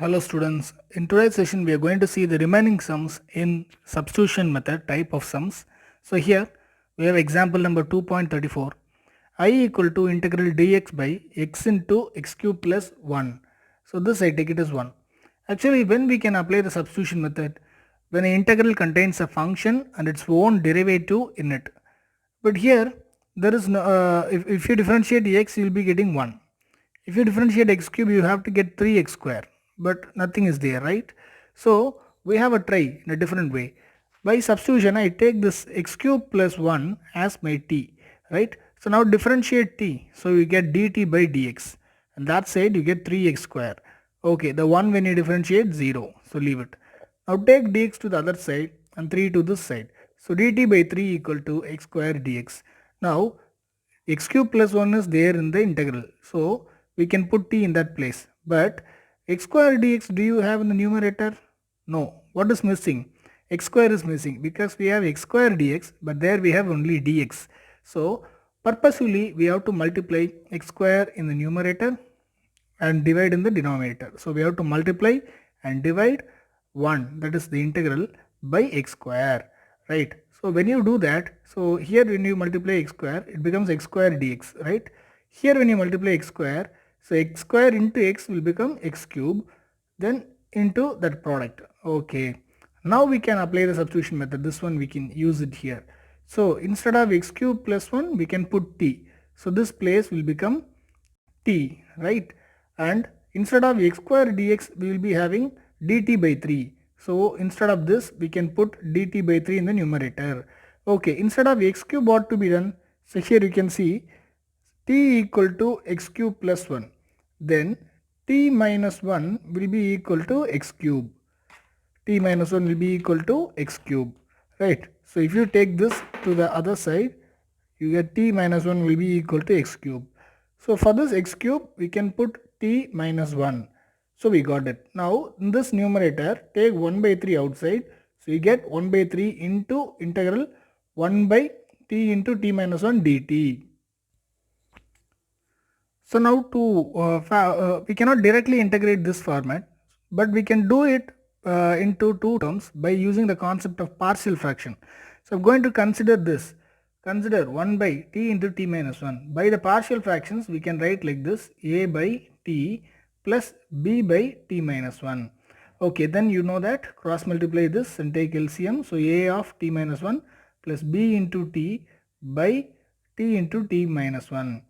Hello students, in today's session we are going to see the remaining sums in substitution method type of sums. So here we have example number 2.34, I equal to integral dx by x into x cube plus 1. So this I take it as 1. Actually when we can apply the substitution method, when an integral contains a function and its own derivative in it. But here there is no, if you differentiate x you will be getting 1. If you differentiate x cube, you have to get 3x square, but nothing is there, right? So we have a try in a different way. By substitution, I take this x cube plus 1 as my t, right? So now differentiate t, so you get dt by dx, and that side you get 3x square. Okay, the 1 when you differentiate 0, so leave it. Now take dx to the other side and 3 to this side. So dt by 3 equal to x square dx. Now x cube plus 1 is there in the integral, so we can put t in that place. But x square dx, do you have in the numerator? No. What is missing? X square is missing because we have x square dx, but there we have only dx. So purposefully we have to multiply x square in the numerator and divide in the denominator. So we have to multiply and divide 1, that is the integral, by x square, right? So when you do that, so here when you multiply x square, it becomes x square dx, right? Here when you multiply x square, so x square into x will become x cube, then into that product. Okay, now we can apply the substitution method. This one we can use it here. So instead of x cube plus 1, we can put t. So this place will become t, right? And instead of x square dx, we will be having dt by 3. So instead of this, we can put dt by 3 in the numerator. Okay, instead of x cube, what to be done? So here you can see t equal to x cube plus 1. Then t minus 1 will be equal to x cube. T minus 1 will be equal to x cube, right? So if you take this to the other side, you get t minus 1 will be equal to x cube. So for this x cube, we can put t minus 1. So we got it. Now in this numerator, take 1 by 3 outside. So you get 1 by 3 into integral 1 by t into t minus 1 dt. So now we cannot directly integrate this format, but we can do it into two terms by using the concept of partial fraction. So I'm going to consider this. Consider 1 by t into t minus 1. By the partial fractions, we can write like this: a by t plus b by t minus 1. Okay, then you know that cross multiply this and take LCM. So a of t minus 1 plus b into t by t into t minus 1.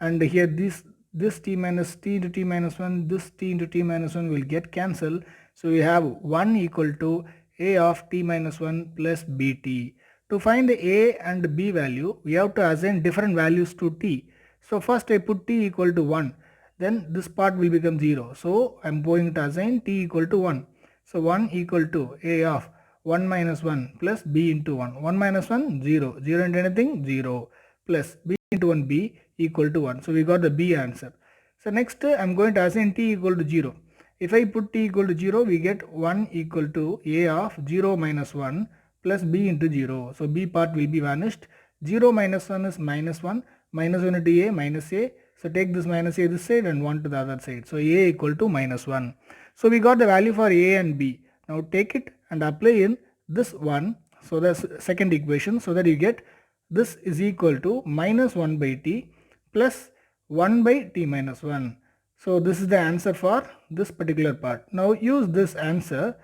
And here this t minus t into t minus 1, this t into t minus 1 will get cancelled. So we have 1 equal to a of t minus 1 plus bt. To find the a and b value, we have to assign different values to t. So first I put t equal to 1, then this part will become 0. So I am going to assign t equal to 1. So 1 equal to a of 1 minus 1 plus b into 1. 1 minus 1, 0. 0 into anything, 0. Plus b into 1 b equal to 1. So we got the b answer. So next I am going to assign t equal to 0. If I put t equal to 0, we get 1 equal to a of 0 minus 1 plus b into 0. So b part will be vanished. 0 minus 1 is minus 1. Minus 1 into a minus a. So take this minus a this side and 1 to the other side. So a equal to minus 1. So we got the value for a and b. Now take it and apply in this one. So that's second equation, so that you get this is equal to minus 1 by t plus 1 by t minus 1. So this is the answer for this particular part. Now use this answer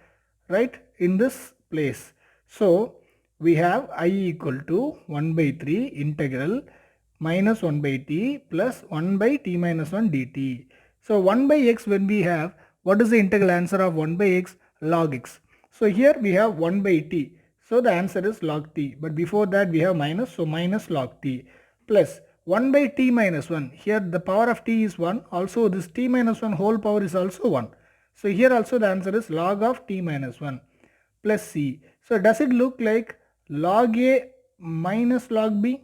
right in this place. So we have I equal to 1 by 3 integral minus 1 by t plus 1 by t minus 1 dt. So 1 by x, when we have, what is the integral answer of 1 by x? Log x. So here we have 1 by t. So the answer is log t. But before that we have minus, so minus log t plus 1 by t minus 1. Here the power of t is 1. Also this t minus 1 whole power is also 1. So here also the answer is log of t minus 1 plus c. So does it look like log a minus log b?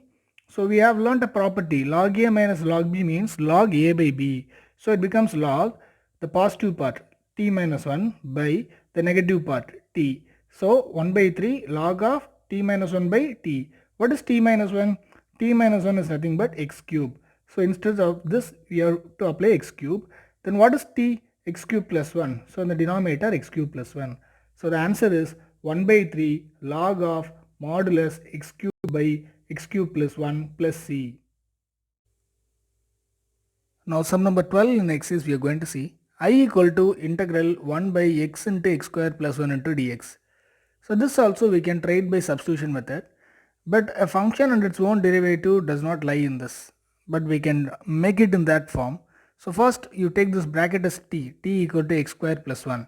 So we have learnt a property. Log a minus log b means log a by b. So it becomes log the positive part t minus 1 by the negative part t. So 1 by 3 log of t minus 1 by t. What is t minus 1? T minus 1 is nothing but x cube. So instead of this we have to apply x cube. Then what is t? x cube plus 1. So in the denominator x cube plus 1. So the answer is 1 by 3 log of modulus x cube by x cube plus 1 plus c. Now sum number 12 in the exercise we are going to see I equal to integral 1 by x into x square plus 1 into dx. So this also we can try it by substitution method, but a function and its own derivative does not lie in this, but we can make it in that form. So first you take this bracket as t equal to x square plus 1.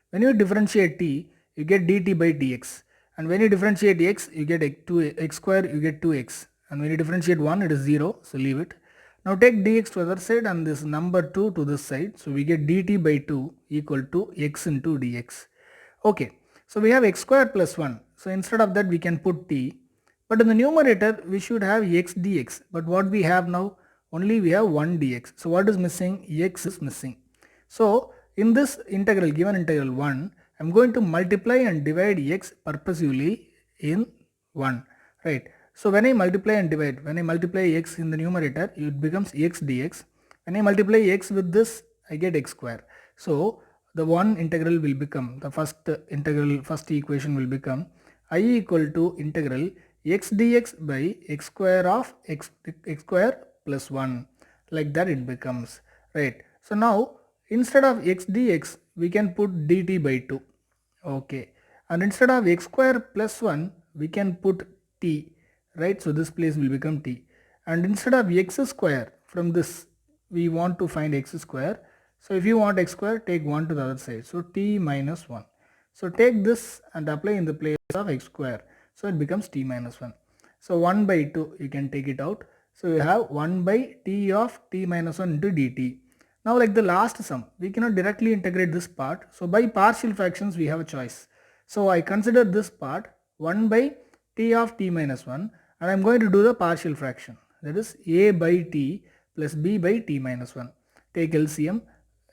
When you differentiate t, you get dt by dx, and when you differentiate x, you get x square, you get 2x, and when you differentiate 1, it is 0, so leave it. Now take dx to the other side and this number 2 to this side, so we get dt by 2 equal to x into dx. Okay, so we have x square plus 1, so instead of that we can put t, but in the numerator we should have x dx, but what we have now, only we have 1 dx, so what is missing? X is missing. So in this integral, given integral 1, I am going to multiply and divide x purposively in 1, right? So when I multiply and divide, when I multiply x in the numerator, it becomes x dx. When I multiply x with this, I get x square. So the one integral will become, the first equation will become I equal to integral x dx by x square of x square plus 1. Like that it becomes, right? So now instead of x dx, we can put dt by 2. Okay. And instead of x square plus 1, we can put t, right? So this place will become t. And instead of x square, from this, we want to find x square. So if you want x square, take 1 to the other side. So t minus 1. So take this and apply in the place of x square. So it becomes t minus 1. So 1 by 2, you can take it out. So you have 1 by t of t minus 1 into dt. Now like the last sum, we cannot directly integrate this part. So by partial fractions, we have a choice. So I consider this part 1 by t of t minus 1, and I am going to do the partial fraction. That is a by t plus b by t minus 1. Take LCM,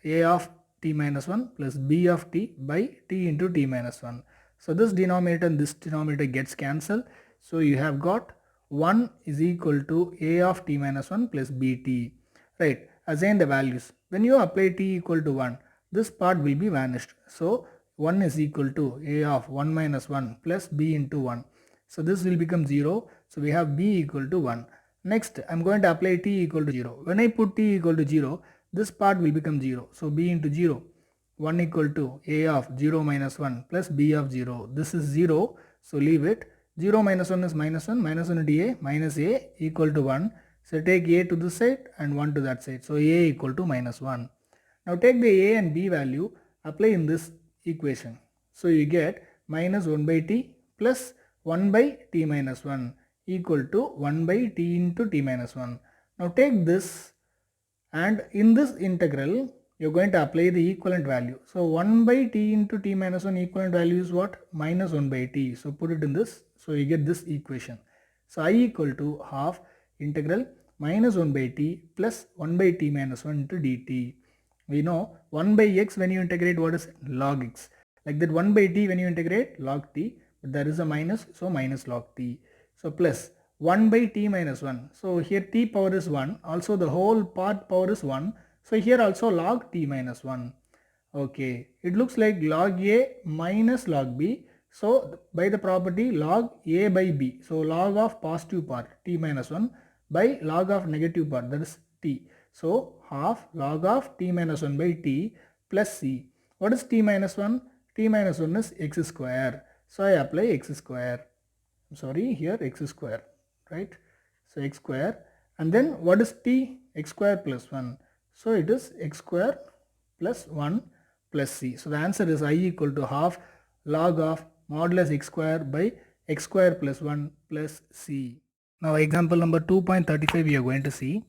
a of t minus 1 plus b of t by t into t minus 1. So this denominator and this denominator gets cancelled. So you have got 1 is equal to a of t minus 1 plus bt. Right, assign the values. When you apply t equal to 1, this part will be vanished. So 1 is equal to a of 1 minus 1 plus b into 1. So this will become 0. So we have b equal to 1. Next, I am going to apply t equal to 0. When I put t equal to 0, this part will become 0. So b into 0. 1 equal to a of 0 minus 1 plus b of 0. This is 0. So leave it. 0 minus 1 is minus 1. Minus 1 into a minus a equal to 1. So take a to this side and 1 to that side. So a equal to minus 1. Now take the a and b value, apply in this equation. So you get minus 1 by t plus 1 by t minus 1 equal to 1 by t into t minus 1. Now take this, and in this integral you are going to apply the equivalent value. So 1 by t into t minus 1 equivalent value is what? Minus 1 by t. So put it in this. So you get this equation. So I equal to half integral minus 1 by t plus 1 by t minus 1 into dt. We know 1 by x when you integrate, what is log x. Like that 1 by t when you integrate log t, but there is a minus, so minus log t. So plus 1 by t minus 1. So here t power is 1. Also the whole part power is 1. So here also log t minus 1. Okay. It looks like log a minus log b. So by the property log a by b. So log of positive part t minus 1 by log of negative part, that is t. So half log of t minus 1 by t plus c. What is t minus 1? T minus 1 is x square. So I apply x square. Sorry, here x square, right? So x square, and then what is t? X square plus 1. So it is x square plus 1 plus c. So the answer is I equal to half log of modulus x square by x square plus 1 plus c. Now example number 2.35 we are going to see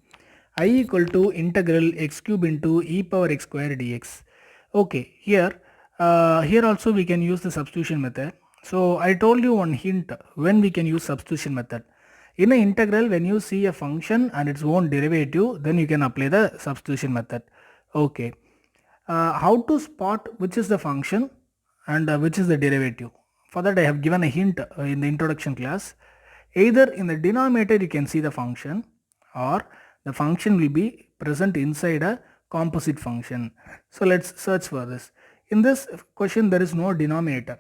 I equal to integral x cube into e power x square dx. Okay, here also we can use the substitution method. So I told you one hint when we can use substitution method. In an integral, when you see a function and its own derivative, then you can apply the substitution method. Okay. How to spot which is the function and which is the derivative? For that I have given a hint in the introduction class. Either in the denominator you can see the function, or the function will be present inside a composite function. So let's search for this. In this question there is no denominator,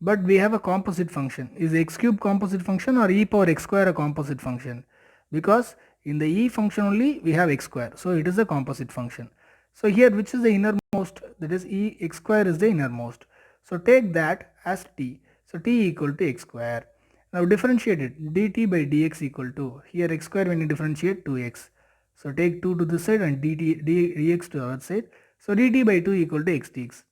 but we have a composite function. Is x cube composite function or e power x square a composite function? Because in the e function only we have x square, so it is a composite function. So here which is the innermost, that is e x square is the innermost. So take that as t. So t equal to x square. Now differentiate it, dt by dx equal to, here x square when you differentiate 2x. So take 2 to this side and dx to the other side. So dt by 2 equal to x dx.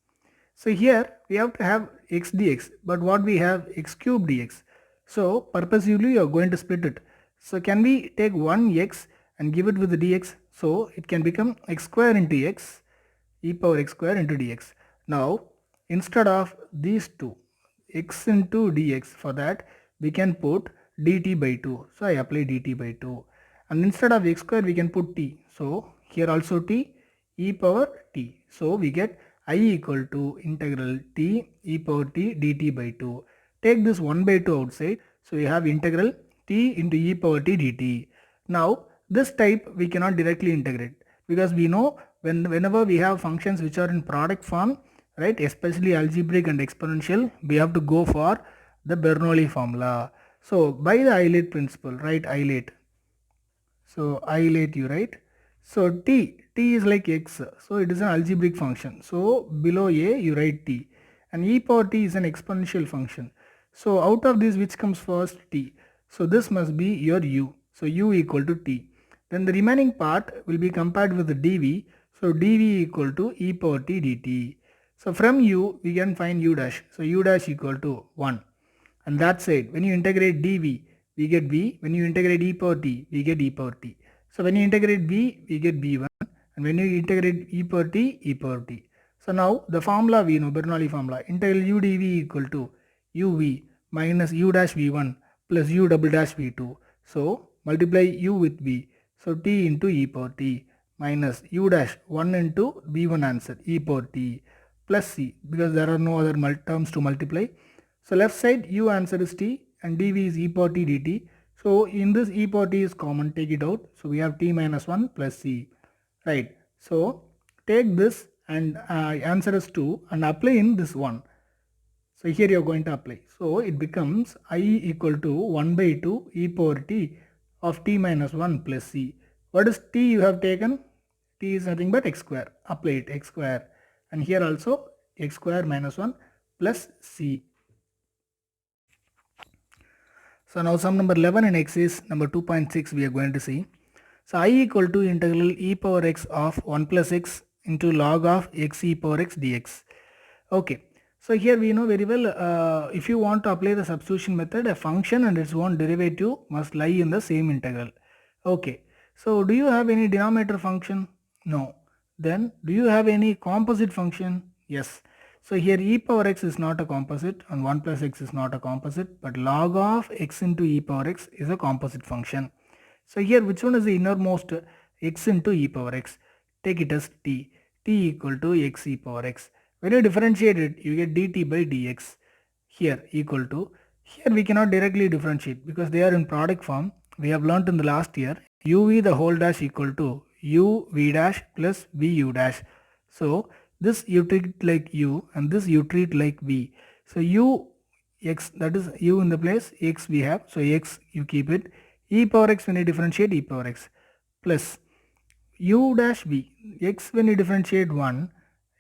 So here we have to have x dx, but what we have, x cube dx. So purposely you are going to split it. So can we take 1x and give it with the dx? So it can become x square into x, e power x square into dx. Now instead of these two, x into dx, for that we can put dt by 2. So I apply dt by 2. And instead of x square we can put t. So here also t, e power t. So we get I equal to integral t e power t dt by 2. Take this 1 by 2 outside. So we have integral t into e power t dt. Now this type we cannot directly integrate, because we know whenever we have functions which are in product form, right, especially algebraic and exponential, we have to go for the Bernoulli formula. So by the Eilert principle, right, Eilert. So Eilert you write. So t is like x, so it is an algebraic function. So below a you write t, and e power t is an exponential function. So out of this which comes first, t. So this must be your u. So u equal to t. Then the remaining part will be compared with the dv. So dv equal to e power t dt. So from u we can find u dash. So u dash equal to 1. And that side when you integrate dv we get v. When you integrate e power t we get e power t. So when you integrate v we get v1, and when you integrate e power t, e power t. So now the formula we know, Bernoulli formula, integral u dv equal to uv minus u dash v1 plus u double dash v2. So multiply u with v. So t into e power t minus u dash 1 into v1 answer e power t plus c, because there are no other terms to multiply. So left side u answer is t and dv is e power t dt. So in this e power t is common, take it out. So we have t minus 1 plus c, right. So take this and answer is 2 and apply in this 1. So here you are going to apply. So it becomes I equal to 1 by 2 e power t of t minus 1 plus c. What is t you have taken? T is nothing but x square. Apply it, x square. And here also x square minus 1 plus c. So now sum number 11 in exercise number 2.6 we are going to see. So I equal to integral e power x of 1 plus x into log of x e power x dx. Okay. So here we know very well, if you want to apply the substitution method, a function and its own derivative must lie in the same integral. Okay. So do you have any denominator function? No. Then do you have any composite function? Yes. So here e power x is not a composite and 1 plus x is not a composite, but log of x into e power x is a composite function. So here which one is the innermost? X into e power x. Take it as t. T equal to x e power x. When you differentiate it, you get dt by dx. Here equal to, here we cannot directly differentiate because they are in product form. We have learnt in the last year, uv the whole dash equal to u v dash plus v u dash. So this you treat like u and this you treat like v. So u x, that is u in the place, x we have, so x you keep it, e power x when you differentiate e power x plus u dash v, x when you differentiate 1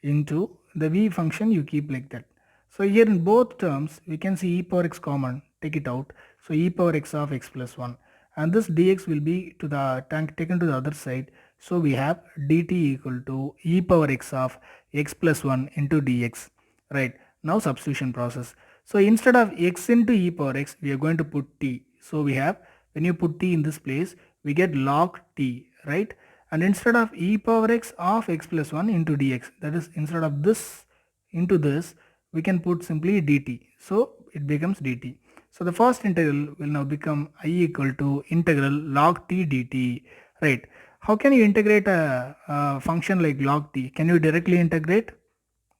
into the v function you keep like that. So here in both terms we can see e power x common, take it out. So e power x of x plus 1, and this dx will be to the taken to the other side. So we have dt equal to e power x of x plus 1 into dx, right. Now substitution process. So instead of x into e power x we are going to put t. So we have, when you put t in this place we get log t, right. And instead of e power x of x plus 1 into dx, that is instead of this into this, we can put simply dt. So it becomes dt. So the first integral will now become I equal to integral log t dt, right. How can you integrate a function like log t? Can you directly integrate?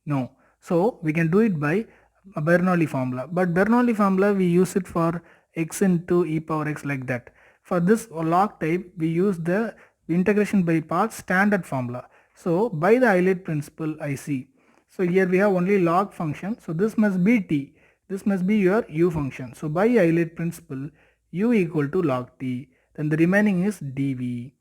No. So we can do it by a Bernoulli formula. But Bernoulli formula we use it for x into e power x like that. For this log type we use the integration by parts standard formula. So by the Euler principle I see. So here we have only log function. So this must be t. This must be your u function. So by Euler principle u equal to log t. Then the remaining is dv.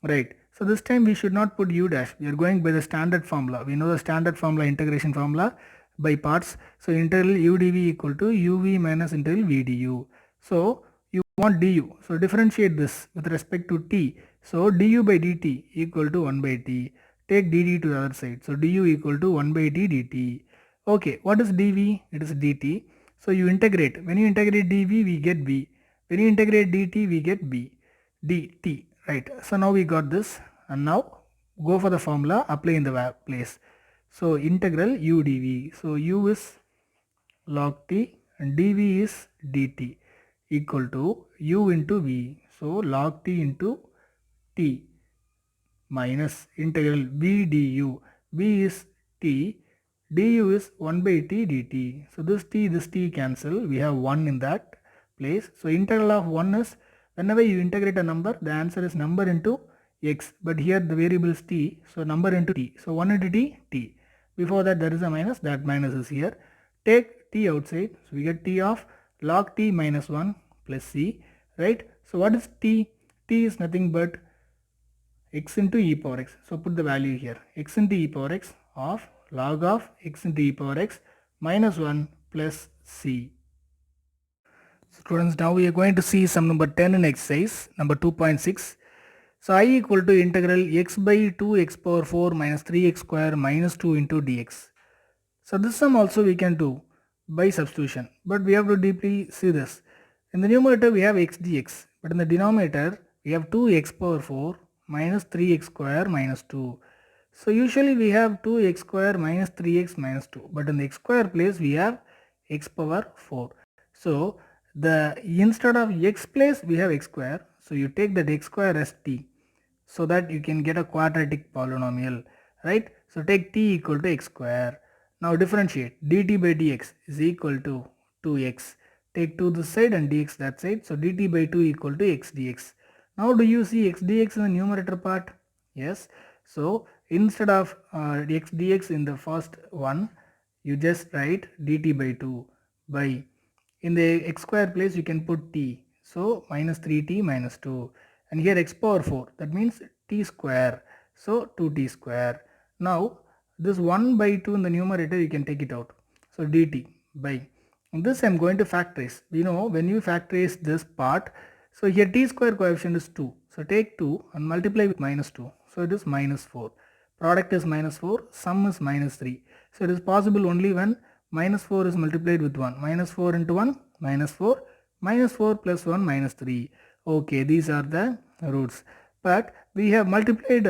Right. So this time we should not put u dash. We are going by the standard formula. We know the standard formula, integration formula by parts. So integral u dv equal to uv minus integral v du. So you want du. So differentiate this with respect to t. So du by dt equal to 1 by t. Take dt to the other side. So du equal to 1 by t dt. Okay, what is dv? It is dt. So you integrate. When you integrate dv, we get v. When you integrate dt, we get b. dt. Right. So now we got this. And now go for the formula, apply in the place. So integral u dv. So u is log t and dv is dt equal to u into v. So log t into t minus integral v du. v is t, du is 1 by t dt. So this t cancel. We have 1 in that place. So integral of 1 is, whenever you integrate a number, the answer is number into x. But here the variable is t. So number into t. So 1 into t, t. Before that there is a minus. That minus is here. Take t outside. So we get t of log t minus 1 plus c. Right. So what is t? T is nothing but x into e power x. So put the value here. X into e power x of log of x into e power x minus 1 plus c. Students, now we are going to see sum number 10 in exercise number 2.6. So I equal to integral x by 2x power 4 minus 3x square minus 2 into dx. So this sum also we can do by substitution, but we have to deeply see this. In the numerator we have x dx, but in the denominator we have 2x power 4 minus 3x square minus 2. So usually we have 2x square minus 3x minus 2, but in the x square place we have x power 4. So the instead of x place we have x square. So you take that x square as t, so that you can get a quadratic polynomial, right? So take t equal to x square. Now differentiate. Dt by dx is equal to 2x. Take 2 this side and dx that side. So dt by 2 equal to x dx. Now do you see x dx in the numerator part? Yes. So instead of x dx in the first one, you just write dt by 2 by, in the x square place you can put t. So minus 3t minus 2. And here x power 4, that means t square. So 2t square. Now this 1 by 2 in the numerator you can take it out. So dt by, this I am going to factorize. We know when you factorize this part, so here t square coefficient is 2. So take 2 and multiply with minus 2. So it is minus 4. Product is minus 4, sum is minus 3. So it is possible only when minus 4 is multiplied with 1. Minus 4 into 1, minus 4. Minus 4 plus 1, minus 3. Okay, these are the roots. But we have multiplied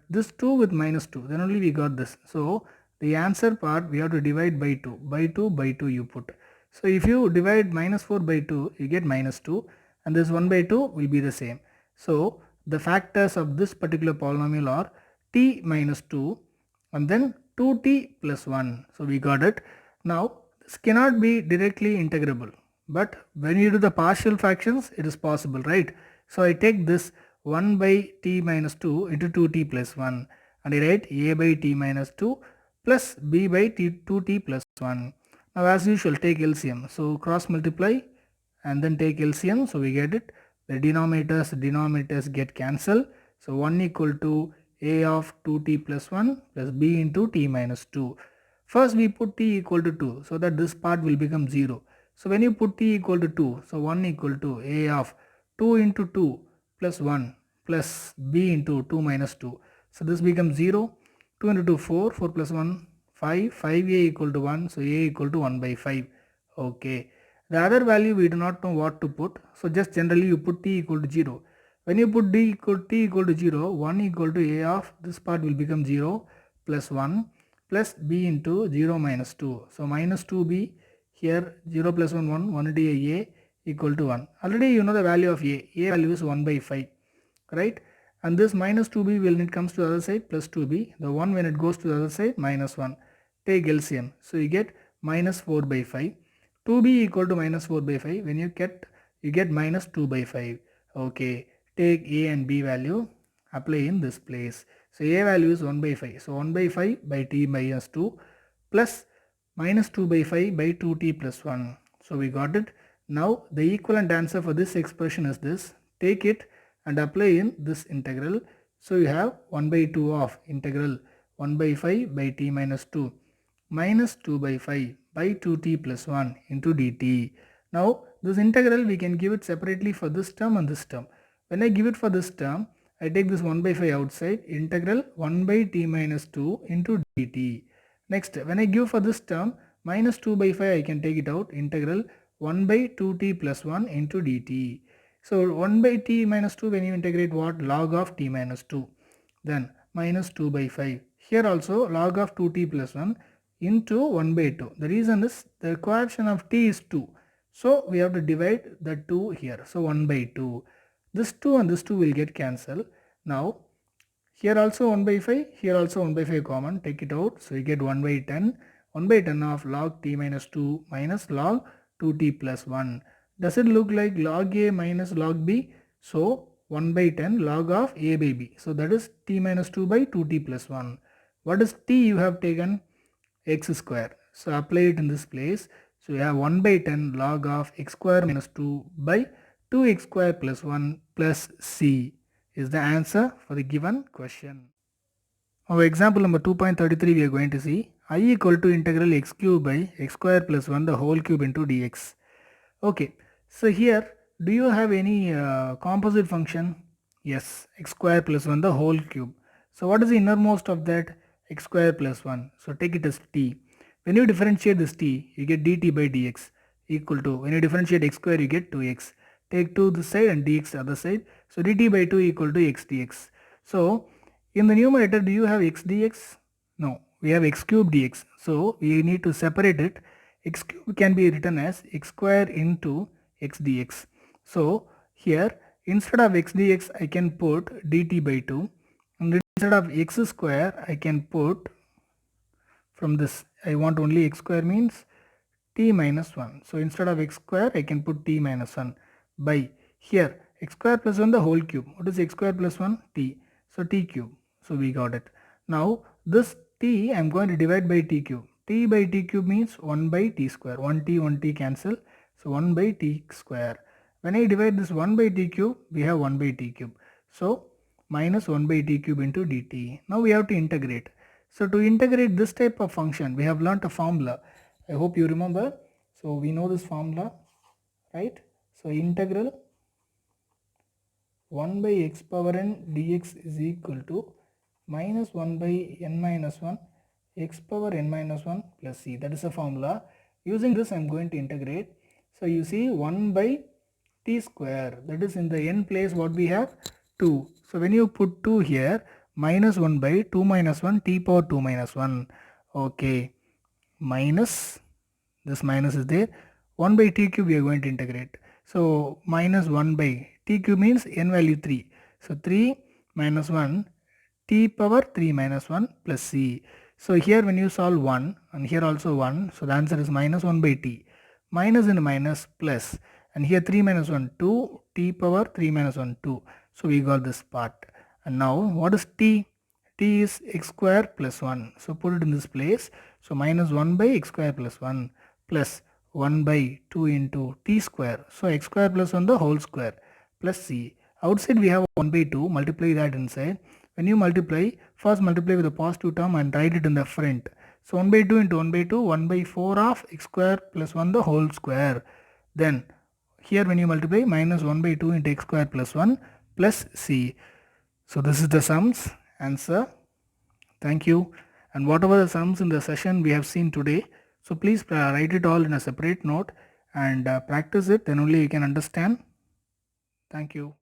this 2 with minus 2. Then only we got this. So the answer part we have to divide by 2. By 2 by 2 you put. So if you divide minus 4 by 2, you get minus 2. And this 1 by 2 will be the same. So the factors of this particular polynomial are t minus 2 and then 2t plus 1. So we got it. Now this cannot be directly integrable, but when you do the partial fractions it is possible, right? So I take this 1 by t minus 2 into 2t plus 1 and I write a by t minus 2 plus b by 2t plus 1. Now as usual take LCM. So cross multiply and then take LCM. So we get it. The denominators get cancelled. So 1 equal to a of 2t plus 1 plus b into t minus 2. First we put t equal to 2 so that this part will become 0. So when you put t equal to 2, so 1 equal to a of 2 into 2 plus 1 plus b into 2 minus 2. So this becomes 0. 2 into 2 4, 4 plus 1 5, 5a equal to 1, so a equal to 1 by 5. Okay. The other value we do not know what to put, so just generally you put t equal to 0. When you put t equal to 0, 1 equal to a of this part will become 0 plus 1 plus b into 0 minus 2. So minus 2b, here 0 plus 1 1, 1 into a equal to 1. Already you know the value of a value is 1 by 5, right? And this minus 2b when it comes to the other side plus 2b, the 1 when it goes to the other side minus 1. Take LCM, so you get minus 4 by 5. 2b equal to minus 4 by 5, when you get minus 2 by 5. Okay, take a and b value, apply in this place. So a value is 1 by 5. So 1 by 5 by t minus 2 plus minus 2 by 5 by 2t plus 1. So we got it. Now the equivalent answer for this expression is this. Take it and apply in this integral. So you have 1 by 2 of integral 1 by 5 by t minus 2 minus 2 by 5 by 2t plus 1 into dt. Now this integral we can give it separately for this term and this term. When I give it for this term, I take this 1 by 5 outside, integral 1 by t minus 2 into dt. Next, when I give for this term, minus 2 by 5 I can take it out, integral 1 by 2t plus 1 into dt. So 1 by t minus 2, when you integrate what? Log of t minus 2. Then minus 2 by 5. Here also log of 2t plus 1 into 1 by 2. The reason is the coefficient of t is 2. So we have to divide the 2 here. So 1 by 2. This 2 and this 2 will get cancelled. Now here also 1 by 5, here also 1 by 5 common, take it out. So you get 1 by 10. 1 by 10 of log t minus 2 minus log 2t plus 1. Does it look like log a minus log b? So 1 by 10 log of a by b. So that is t minus 2 by 2t plus 1. What is t you have taken? X square. So apply it in this place. So you have 1 by 10 log of x square minus 2 by 2x square plus 1 plus c is the answer for the given question. Our example number 2.33 we are going to see I equal to integral x cube by x square plus 1 the whole cube into dx. Okay, so here do you have any composite function? Yes, x square plus 1 the whole cube. So what is the innermost of that? X square plus 1. So take it as t. When you differentiate this t, you get dt by dx equal to, when you differentiate x square, you get 2x. Take 2 this side and dx the other side. So dt by 2 equal to x dx. So in the numerator, do you have x dx? No, we have x cube dx. So we need to separate it. X cube can be written as x square into x dx. So here instead of x dx I can put dt by 2, and instead of x square I can put, from this I want only x square means t minus 1. So instead of x square I can put t minus 1 by, here x square plus 1 the whole cube. What is x square plus 1? T. So t cube. So we got it. Now this t I am going to divide by t cube. T by t cube means 1 by t square. 1t cancel. So 1 by t square. When I divide this 1 by t cube, we have 1 by t cube. So minus 1 by t cube into dt. Now we have to integrate. So to integrate this type of function, we have learnt a formula. I hope you remember. So we know this formula, right? So integral 1 by x power n dx is equal to minus 1 by n minus 1 x power n minus 1 plus c. That is the formula. Using this I am going to integrate. So you see 1 by t square, that is in the n place what we have? 2. So when you put 2 here, minus 1 by 2 minus 1 t power 2 minus 1. Okay, minus, this minus is there, 1 by t cube we are going to integrate. So minus 1 by t cube means n value 3. So 3 minus 1 t power 3 minus 1 plus c. So here when you solve 1 and here also 1, so the answer is minus 1 by t. Minus and minus plus, and here 3 minus 1 2 t power 3 minus 1 2. So we got this part. And now what is t? T is x square plus 1. So put it in this place. So minus 1 by x square plus 1 plus 1 by 2 into t square. So x square plus 1 the whole square plus c. Outside we have 1 by 2. Multiply that inside. When you multiply, first multiply with the positive term and write it in the front. So 1 by 2 into 1 by 2, 1 by 4 of x square plus 1 the whole square. Then here when you multiply, minus 1 by 2 into x square plus 1 plus c. So this is the sums answer. Thank you. And whatever the sums in the session we have seen today, so please write it all in a separate note and practice it, then only you can understand. Thank you.